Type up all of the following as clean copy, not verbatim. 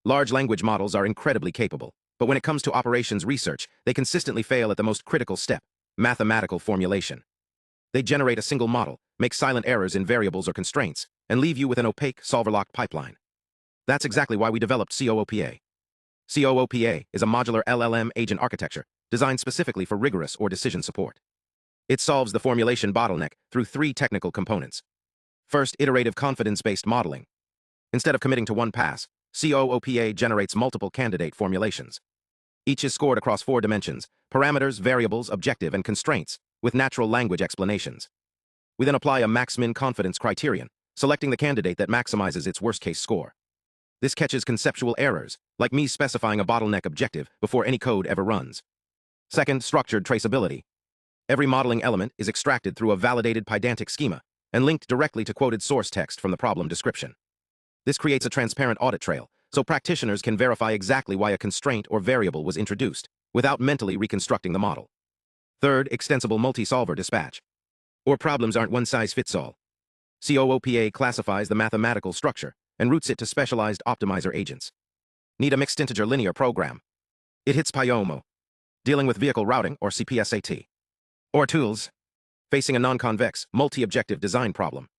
Large language models are incredibly capable, but when it comes to operations research, they consistently fail at the most critical step, mathematical formulation. They generate a single model, make silent errors in variables or constraints, and leave you with an opaque, solver-locked pipeline. That's exactly why we developed COOPA. COOPA is a modular LLM agent architecture designed specifically for rigorous or decision support. It solves the formulation bottleneck through 3 technical components. First, iterative confidence-based modeling. Instead of committing to one pass, COOPA generates multiple candidate formulations. Each is scored across 4 dimensions: parameters, variables, objective, and constraints, with natural language explanations. We then apply a max-min confidence criterion, selecting the candidate that maximizes its worst-case score. This catches conceptual errors, like me specifying a bottleneck objective before any code ever runs. Second, structured traceability. Every modeling element is extracted through a validated Pydantic schema and linked directly to quoted source text from the problem description. This creates a transparent audit trail, so practitioners can verify exactly why a constraint or variable was introduced, without mentally reconstructing the model. Third, extensible multi-solver dispatch. Or problems aren't one-size-fits-all. COOPA classifies the mathematical structure and routes it to specialized optimizer agents. Need a mixed integer linear program? It hits Pyomo, dealing with vehicle routing or CPSAT. Or tools, facing a non-convex, multi-objective design problem.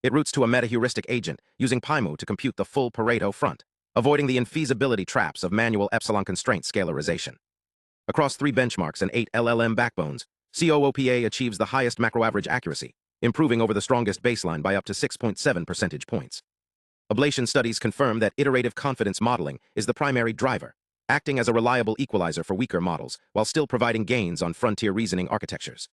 It routes to a metaheuristic agent using Pymoo to compute the full Pareto front, avoiding the infeasibility traps of manual epsilon constraint scalarization. Across 3 benchmarks and 8 LLM backbones, COOPA achieves the highest macro-average accuracy, improving over the strongest baseline by up to 6.7 percentage points. Ablation studies confirm that iterative confidence modeling is the primary driver, acting as a reliable equalizer for weaker models while still providing gains on frontier reasoning architectures.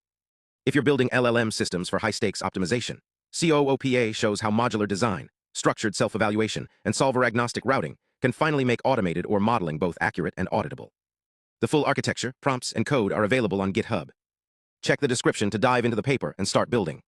If you're building LLM systems for high-stakes optimization, COOPA shows how modular design, structured self-evaluation, and solver-agnostic routing can finally make automated or modeling both accurate and auditable. The full architecture, prompts, and code are available on GitHub. Check the description to dive into the paper and start building.